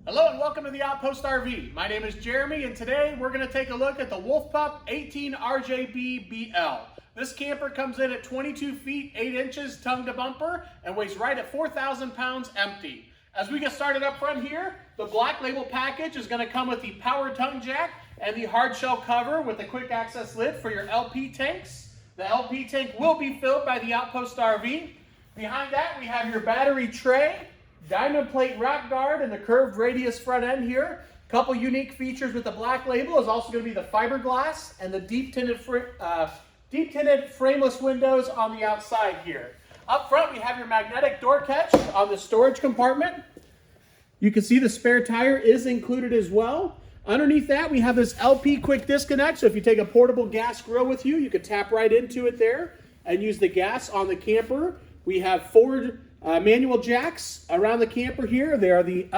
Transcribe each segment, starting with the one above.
Hello and welcome to the Outpost RV. My name is Jeremy and today we're going to take a look at the Wolf Pup 18RJB-BL. This camper comes in at 22 feet 8 inches tongue to bumper and weighs right at 4,000 pounds empty. As we get started up front here, the black label package is going to come with the power tongue jack and the hard shell cover with a quick access lid for your LP tanks. The LP tank will be filled by the Outpost RV. Behind that we have your battery tray, diamond plate rack guard, and the curved radius front end here. A couple unique features with the black label is also going to be the fiberglass and the deep tinted frameless windows on the outside here. Up front we have your magnetic door catch on the storage compartment. You can see the spare tire is included as well. Underneath that we have this LP quick disconnect, so if you take a portable gas grill with you, you can tap right into it there and use the gas on the camper. We have forward manual jacks around the camper here. They are the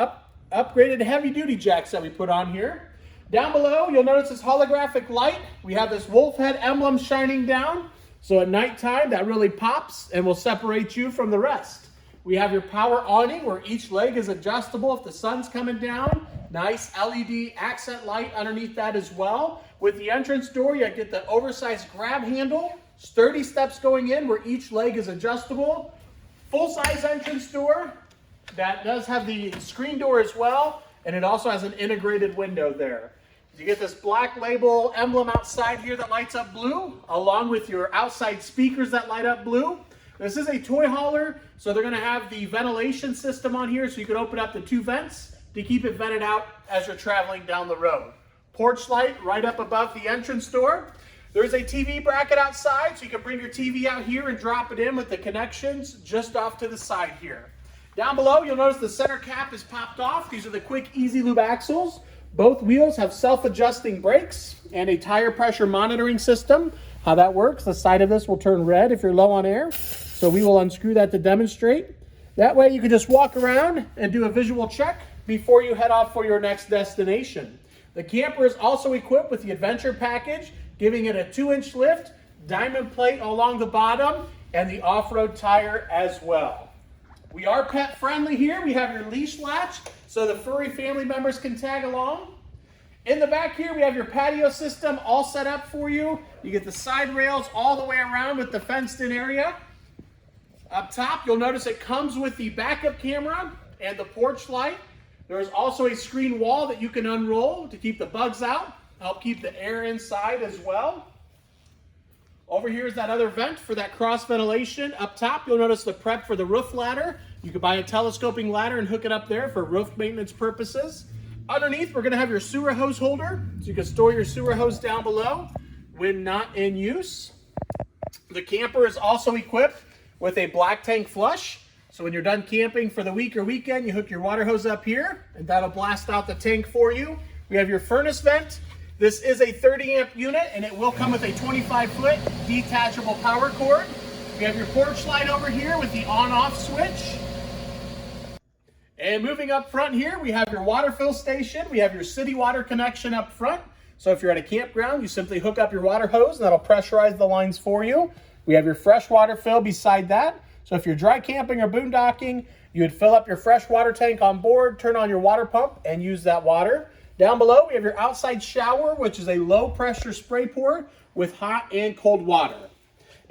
upgraded heavy-duty jacks that we put on here. Down below, you'll notice this holographic light. We have this wolf head emblem shining down, so at nighttime that really pops and will separate you from the rest. We have your power awning where each leg is adjustable if the sun's coming down. Nice LED accent light underneath that as well. With the entrance door, you get the oversized grab handle, sturdy steps going in where each leg is adjustable. Full-size entrance door that does have the screen door as well, and it also has an integrated window there. You get this black label emblem outside here that lights up blue, along with your outside speakers that light up blue. This is a toy hauler, so they're going to have the ventilation system on here so you can open up the two vents to keep it vented out as you're traveling down the road. Porch light right up above the entrance door. There's a TV bracket outside, so you can bring your TV out here and drop it in with the connections just off to the side here. Down below, you'll notice the center cap is popped off. These are the quick, easy lube axles. Both wheels have self-adjusting brakes and a tire pressure monitoring system. How that works, the side of this will turn red if you're low on air, so we will unscrew that to demonstrate. That way you can just walk around and do a visual check before you head off for your next destination. The camper is also equipped with the adventure package, giving it a 2-inch lift, diamond plate along the bottom, and the off-road tire as well. We are pet friendly here. We have your leash latch so the furry family members can tag along. In the back here we have your patio system all set up for you. You get the side rails all the way around with the fenced in area. Up top you'll notice it comes with the backup camera and the porch light. There is also a screen wall that you can unroll to keep the bugs out. Help keep the air inside as well. Over here is that other vent for that cross ventilation. Up top, you'll notice the prep for the roof ladder. You can buy a telescoping ladder and hook it up there for roof maintenance purposes. Underneath, we're going to have your sewer hose holder, so you can store your sewer hose down below when not in use. The camper is also equipped with a black tank flush. So when you're done camping for the week or weekend, you hook your water hose up here, and that'll blast out the tank for you. We have your furnace vent. This is a 30 amp unit and it will come with a 25-foot detachable power cord. We have your porch light over here with the on-off switch. And moving up front here, we have your water fill station. We have your city water connection up front. So if you're at a campground, you simply hook up your water hose and that'll pressurize the lines for you. We have your fresh water fill beside that. So if you're dry camping or boondocking, you would fill up your fresh water tank on board, turn on your water pump, and use that water. Down below, we have your outside shower, which is a low-pressure spray pour with hot and cold water.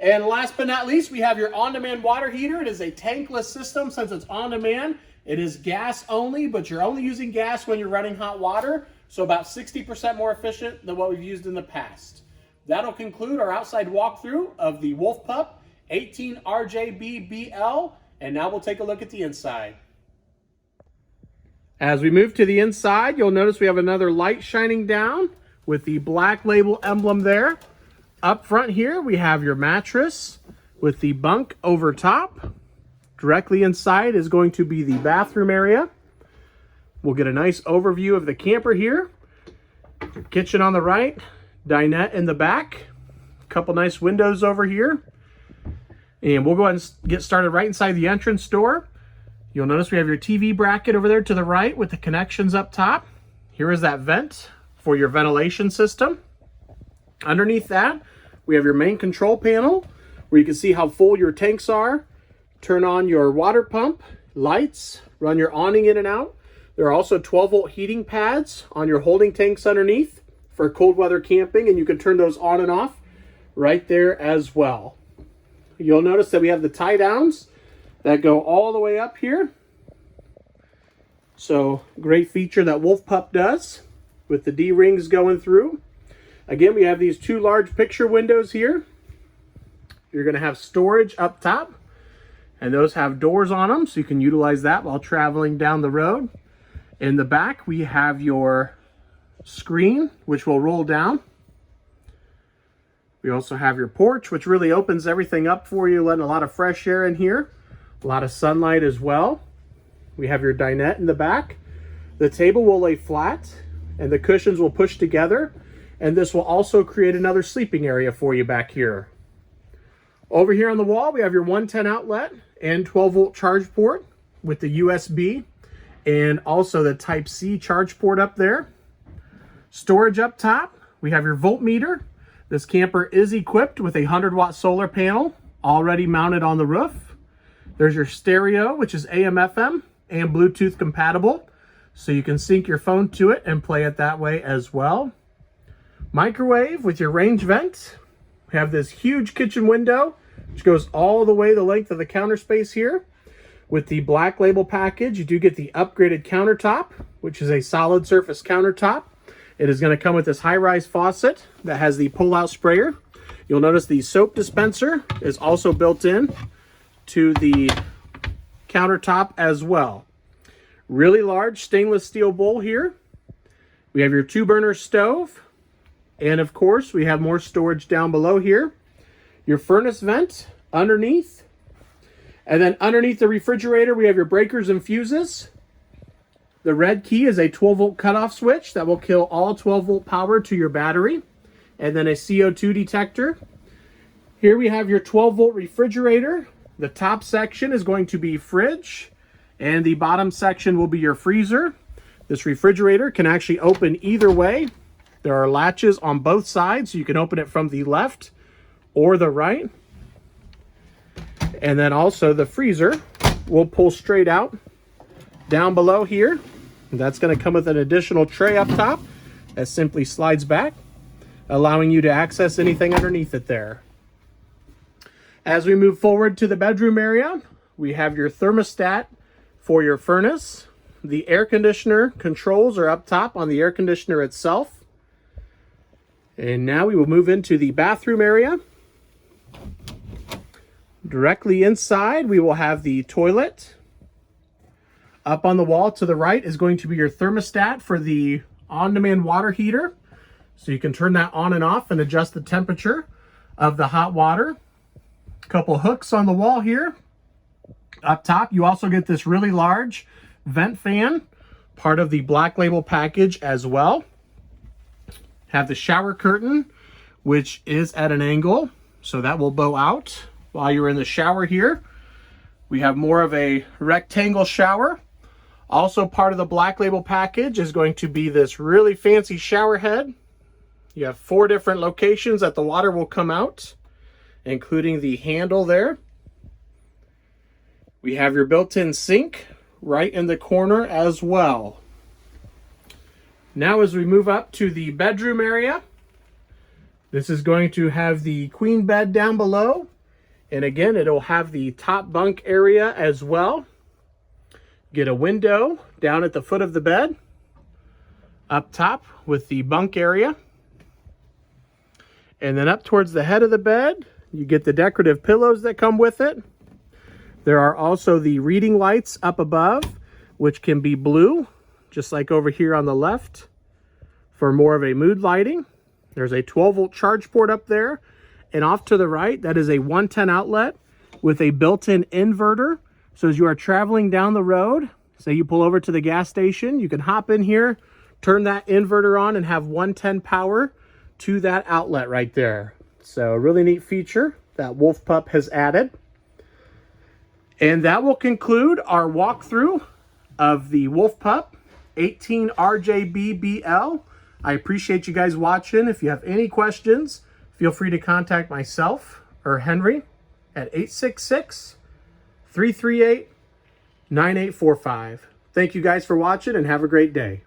And last but not least, we have your on-demand water heater. It is a tankless system. Since it's on-demand, it is gas only, but you're only using gas when you're running hot water, so about 60% more efficient than what we've used in the past. That'll conclude our outside walkthrough of the Wolf Pup 18RJB-BL, and now we'll take a look at the inside. As we move to the inside, you'll notice we have another light shining down with the black label emblem there. Up front here, we have your mattress with the bunk over top. Directly inside is going to be the bathroom area. We'll get a nice overview of the camper here. Kitchen on the right, dinette in the back. A couple nice windows over here. And we'll go ahead and get started right inside the entrance door. You'll notice we have your TV bracket over there to the right with the connections up top. Here is that vent for your ventilation system. Underneath that, we have your main control panel where you can see how full your tanks are. Turn on your water pump, lights, run your awning in and out. There are also 12-volt heating pads on your holding tanks underneath for cold weather camping, and you can turn those on and off right there as well. You'll notice that we have the tie downs that go all the way up here. So great feature that Wolf Pup does with the D-rings going through. Again, we have these two large picture windows here. You're going to have storage up top, and those have doors on them, so you can utilize that while traveling down the road. In the back, we have your screen, which will roll down. We also have your porch, which really opens everything up for you, letting a lot of fresh air in here, a lot of sunlight as well. We have your dinette in the back. The table will lay flat, and the cushions will push together, and this will also create another sleeping area for you back here. Over here on the wall, we have your 110 outlet and 12-volt charge port with the USB and also the Type-C charge port up there. Storage up top, we have your voltmeter. This camper is equipped with a 100-watt solar panel already mounted on the roof. There's your stereo, which is AM/FM and Bluetooth compatible, so you can sync your phone to it and play it that way as well. Microwave with your range vent. We have this huge kitchen window, which goes all the way the length of the counter space here. With the Black Label package, you do get the upgraded countertop, which is a solid surface countertop. It is going to come with this high-rise faucet that has the pull-out sprayer. You'll notice the soap dispenser is also built in to the countertop as well. Really large stainless steel bowl here. We have your 2-burner stove. And of course, we have more storage down below here. Your furnace vent underneath. And then underneath the refrigerator, we have your breakers and fuses. The red key is a 12-volt cutoff switch that will kill all 12-volt power to your battery. And then a CO2 detector. Here we have your 12-volt refrigerator. The top section is going to be fridge, and the bottom section will be your freezer. This refrigerator can actually open either way. There are latches on both sides, so you can open it from the left or the right. And then also the freezer will pull straight out down below here. And that's going to come with an additional tray up top that simply slides back, allowing you to access anything underneath it there. As we move forward to the bedroom area, we have your thermostat for your furnace. The air conditioner controls are up top on the air conditioner itself. And now we will move into the bathroom area. Directly inside, we will have the toilet. Up on the wall to the right is going to be your thermostat for the on-demand water heater. So you can turn that on and off and adjust the temperature of the hot water. A couple hooks on the wall here. Up top, you also get this really large vent fan, part of the Black Label package as well. Have the shower curtain, which is at an angle, so that will bow out while you're in the shower here. We have more of a rectangle shower. Also part of the Black Label package is going to be this really fancy shower head. You have 4 different locations that the water will come out, including the handle there. We have your built-in sink right in the corner as well. Now as we move up to the bedroom area, this is going to have the queen bed down below. And again, it'll have the top bunk area as well. Get a window down at the foot of the bed. Up top with the bunk area. And then up towards the head of the bed, you get the decorative pillows that come with it. There are also the reading lights up above, which can be blue, just like over here on the left, for more of a mood lighting. There's a 12-volt charge port up there. And off to the right, that is a 110 outlet with a built-in inverter. So as you are traveling down the road, say you pull over to the gas station, you can hop in here, turn that inverter on, and have 110 power to that outlet right there. So a really neat feature that Wolf Pup has added. And that will conclude our walkthrough of the Wolf Pup 18RJB-BL. I appreciate you guys watching. If you have any questions, feel free to contact myself or Henry at 866-338-9845. Thank you guys for watching and have a great day.